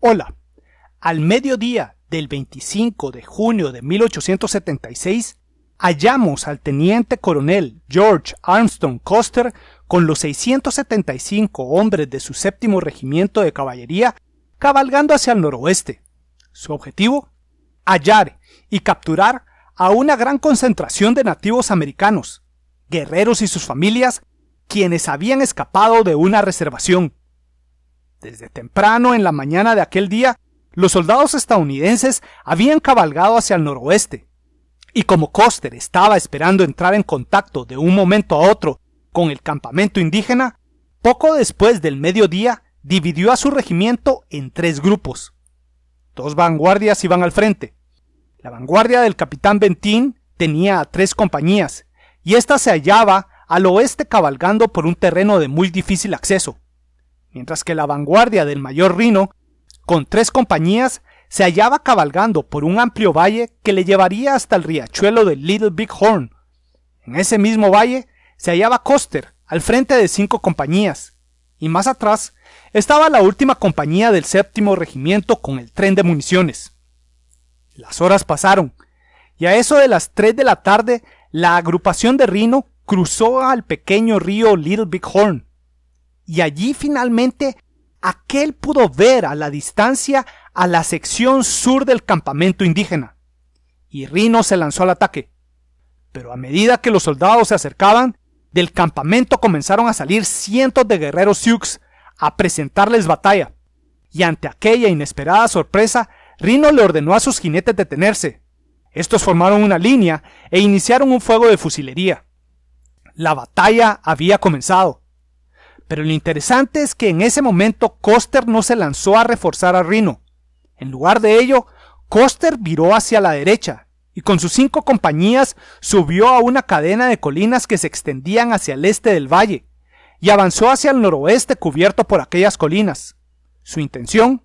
Hola, al mediodía del 25 de junio de 1876, hallamos al teniente coronel George Armstrong Custer con los 675 hombres de su séptimo regimiento de caballería cabalgando hacia el noroeste. Su objetivo: hallar y capturar a una gran concentración de nativos americanos, guerreros y sus familias, quienes habían escapado de una reservación. Desde temprano en la mañana de aquel día, los soldados estadounidenses habían cabalgado hacia el noroeste, y como Custer estaba esperando entrar en contacto de un momento a otro con el campamento indígena, poco después del mediodía dividió a su regimiento en 3 grupos. 2 vanguardias iban al frente. La vanguardia del capitán Bentín tenía 3 compañías, y ésta se hallaba al oeste cabalgando por un terreno de muy difícil acceso, mientras que la vanguardia del mayor Reno, con 3 compañías, se hallaba cabalgando por un amplio valle que le llevaría hasta el riachuelo de Little Big Horn. En ese mismo valle se hallaba Custer, al frente de 5 compañías, y más atrás estaba la última compañía del séptimo regimiento con el tren de municiones. Las horas pasaron, y a eso de las 3 de la tarde, la agrupación de Reno cruzó al pequeño río Little Big Horn, y allí finalmente aquel pudo ver a la distancia a la sección sur del campamento indígena, y Reno se lanzó al ataque. Pero a medida que los soldados se acercaban, del campamento comenzaron a salir cientos de guerreros Sioux a presentarles batalla, y ante aquella inesperada sorpresa, Reno le ordenó a sus jinetes detenerse. Estos formaron una línea e iniciaron un fuego de fusilería. La batalla había comenzado. Pero lo interesante es que en ese momento Custer no se lanzó a reforzar a Reno. En lugar de ello, Custer viró hacia la derecha y con sus 5 compañías subió a una cadena de colinas que se extendían hacia el este del valle y avanzó hacia el noroeste cubierto por aquellas colinas. Su intención: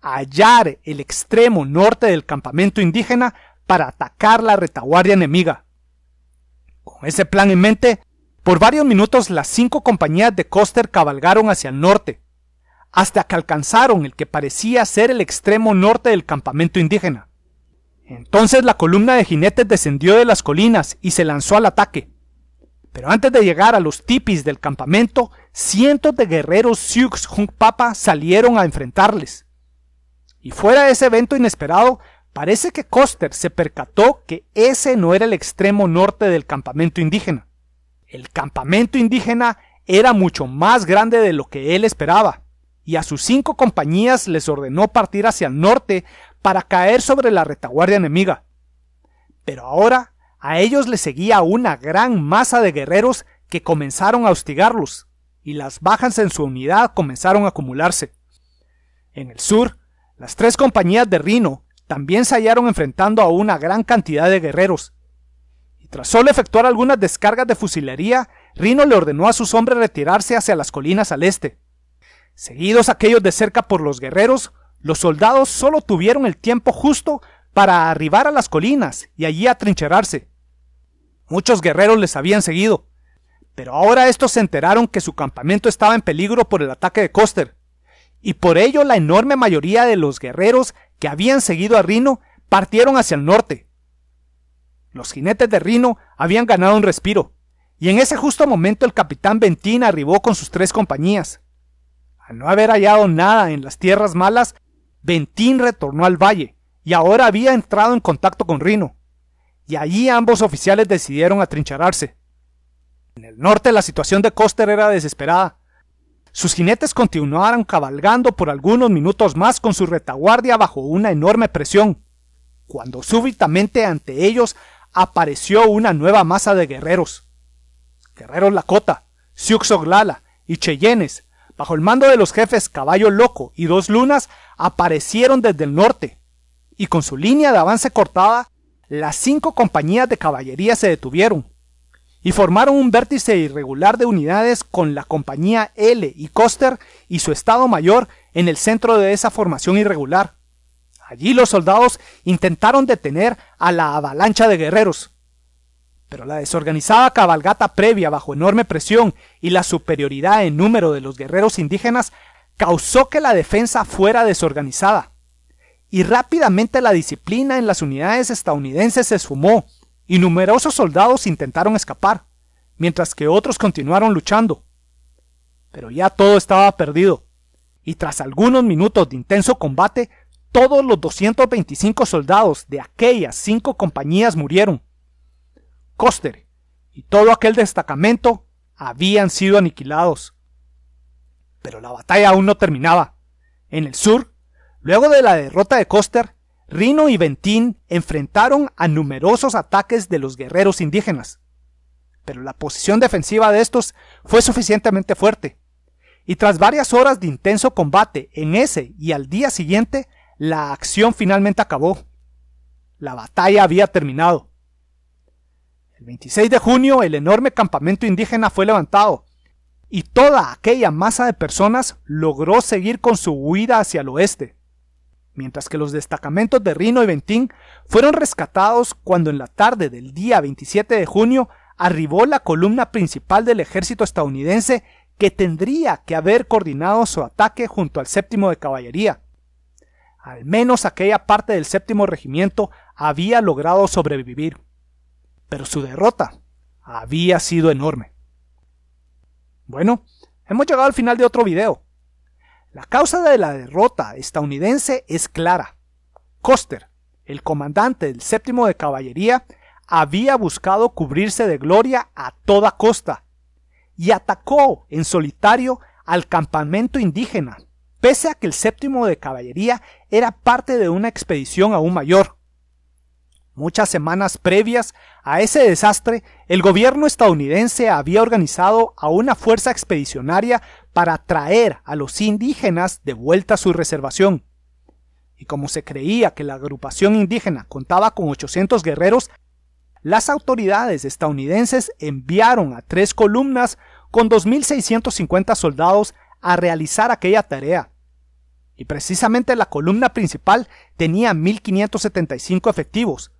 hallar el extremo norte del campamento indígena para atacar la retaguardia enemiga. Con ese plan en mente, por varios minutos las 5 compañías de Custer cabalgaron hacia el norte, hasta que alcanzaron el que parecía ser el extremo norte del campamento indígena. Entonces la columna de jinetes descendió de las colinas y se lanzó al ataque. Pero antes de llegar a los tipis del campamento, cientos de guerreros Sioux Hunkpapa salieron a enfrentarles. Y fuera de ese evento inesperado, parece que Custer se percató que ese no era el extremo norte del campamento indígena. El campamento indígena era mucho más grande de lo que él esperaba, y a sus 5 compañías les ordenó partir hacia el norte para caer sobre la retaguardia enemiga. Pero ahora a ellos les seguía una gran masa de guerreros que comenzaron a hostigarlos, y las bajas en su unidad comenzaron a acumularse. En el sur, las 3 compañías de Reno también se hallaron enfrentando a una gran cantidad de guerreros. Tras solo efectuar algunas descargas de fusilería, Reno le ordenó a sus hombres retirarse hacia las colinas al este. Seguidos aquellos de cerca por los guerreros, los soldados solo tuvieron el tiempo justo para arribar a las colinas y allí atrincherarse. Muchos guerreros les habían seguido, pero ahora estos se enteraron que su campamento estaba en peligro por el ataque de Custer, y por ello la enorme mayoría de los guerreros que habían seguido a Reno partieron hacia el norte. Los jinetes de Reno habían ganado un respiro, y en ese justo momento el capitán Bentín arribó con sus 3 compañías. Al no haber hallado nada en las tierras malas, Bentín retornó al valle, y ahora había entrado en contacto con Reno, y allí ambos oficiales decidieron atrincherarse. En el norte la situación de Custer era desesperada. Sus jinetes continuaron cabalgando por algunos minutos más con su retaguardia bajo una enorme presión, cuando súbitamente ante ellos apareció una nueva masa de guerreros. Guerreros Lakota, Sioux Oglala y Cheyennes, bajo el mando de los jefes Caballo Loco y 2 Lunas, aparecieron desde el norte, y con su línea de avance cortada, las 5 compañías de caballería se detuvieron, y formaron un vértice irregular de unidades con la compañía L y Custer y su estado mayor en el centro de esa formación irregular. Allí los soldados intentaron detener a la avalancha de guerreros, pero la desorganizada cabalgata previa bajo enorme presión y la superioridad en número de los guerreros indígenas causó que la defensa fuera desorganizada, y rápidamente la disciplina en las unidades estadounidenses se esfumó y numerosos soldados intentaron escapar, mientras que otros continuaron luchando. Pero ya todo estaba perdido, y tras algunos minutos de intenso combate, todos los 225 soldados de aquellas 5 compañías murieron. Custer y todo aquel destacamento habían sido aniquilados. Pero la batalla aún no terminaba. En el sur, luego de la derrota de Custer, Reno y Benteen enfrentaron a numerosos ataques de los guerreros indígenas. Pero la posición defensiva de estos fue suficientemente fuerte, y tras varias horas de intenso combate en ese y al día siguiente, la acción finalmente acabó. La batalla había terminado. El 26 de junio el enorme campamento indígena fue levantado, y toda aquella masa de personas logró seguir con su huida hacia el oeste, mientras que los destacamentos de Reno y Benteen fueron rescatados cuando en la tarde del día 27 de junio arribó la columna principal del ejército estadounidense que tendría que haber coordinado su ataque junto al 7º de caballería. Al menos aquella parte del 7º regimiento había logrado sobrevivir, pero su derrota había sido enorme. Bueno, hemos llegado al final de otro video. La causa de la derrota estadounidense es clara. Custer, el comandante del 7º de caballería, había buscado cubrirse de gloria a toda costa y atacó en solitario al campamento indígena, pese a que el 7º de caballería era parte de una expedición aún mayor. Muchas semanas previas a ese desastre, el gobierno estadounidense había organizado a una fuerza expedicionaria para traer a los indígenas de vuelta a su reservación. Y como se creía que la agrupación indígena contaba con 800 guerreros, las autoridades estadounidenses enviaron a 3 columnas con 2.650 soldados a realizar aquella tarea. Y precisamente la columna principal tenía 1.575 efectivos,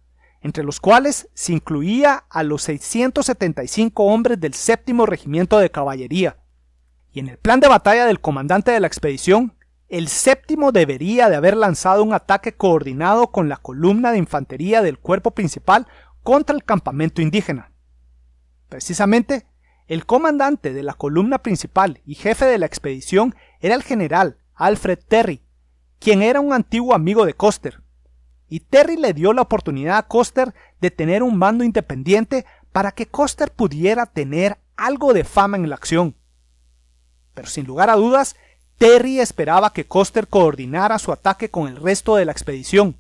entre los cuales se incluía a los 675 hombres del 7º regimiento de caballería. Y en el plan de batalla del comandante de la expedición, el 7º debería de haber lanzado un ataque coordinado con la columna de infantería del cuerpo principal contra el campamento indígena. Precisamente, el comandante de la columna principal y jefe de la expedición era el general Alfred Terry, quien era un antiguo amigo de Custer. Y Terry le dio la oportunidad a Custer de tener un mando independiente para que Custer pudiera tener algo de fama en la acción. Pero sin lugar a dudas, Terry esperaba que Custer coordinara su ataque con el resto de la expedición.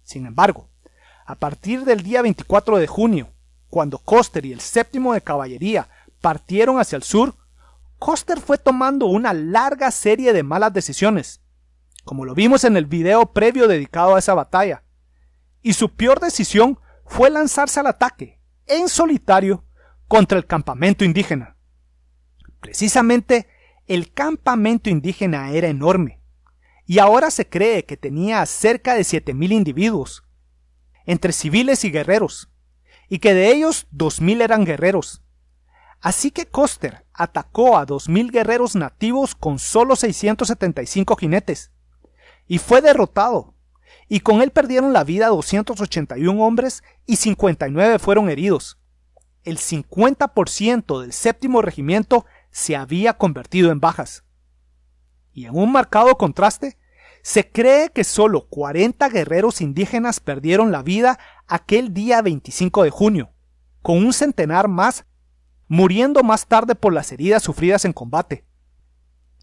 Sin embargo, a partir del día 24 de junio, cuando Custer y el 7º de caballería partieron hacia el sur, Custer fue tomando una larga serie de malas decisiones, como lo vimos en el video previo dedicado a esa batalla, y su peor decisión fue lanzarse al ataque, en solitario, contra el campamento indígena. Precisamente, el campamento indígena era enorme, y ahora se cree que tenía cerca de 7.000 individuos, entre civiles y guerreros, y que de ellos 2.000 eran guerreros. Así que Custer atacó a 2.000 guerreros nativos con solo 675 jinetes, y fue derrotado, y con él perdieron la vida 281 hombres y 59 fueron heridos. El 50% del 7º regimiento se había convertido en bajas. Y en un marcado contraste, se cree que solo 40 guerreros indígenas perdieron la vida aquel día 25 de junio, con un centenar más muriendo más tarde por las heridas sufridas en combate.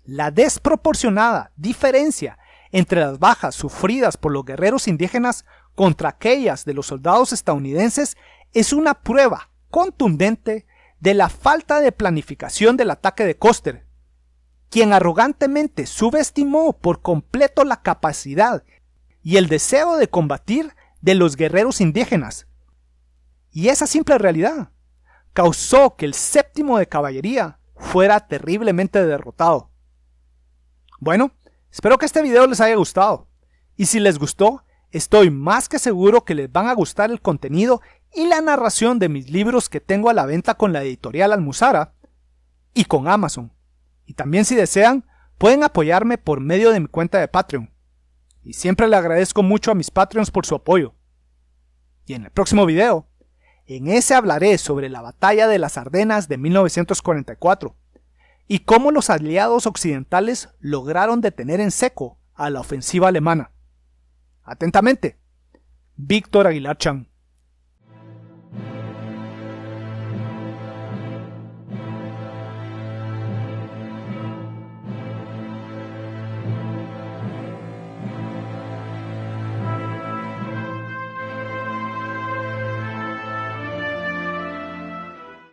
La desproporcionada diferencia entre las bajas sufridas por los guerreros indígenas contra aquellas de los soldados estadounidenses es una prueba contundente de la falta de planificación del ataque de Custer, quien arrogantemente subestimó por completo la capacidad y el deseo de combatir de los guerreros indígenas. Y esa simple realidad causó que el 7º de caballería fuera terriblemente derrotado. Bueno, espero que este video les haya gustado, y si les gustó, estoy más que seguro que les van a gustar el contenido y la narración de mis libros que tengo a la venta con la editorial Almuzara y con Amazon. Y también si desean, pueden apoyarme por medio de mi cuenta de Patreon. Y siempre le agradezco mucho a mis Patreons por su apoyo. Y en el próximo video, en ese hablaré sobre la batalla de las Ardenas de 1944 y cómo los aliados occidentales lograron detener en seco a la ofensiva alemana. Atentamente, Víctor Aguilar Chan.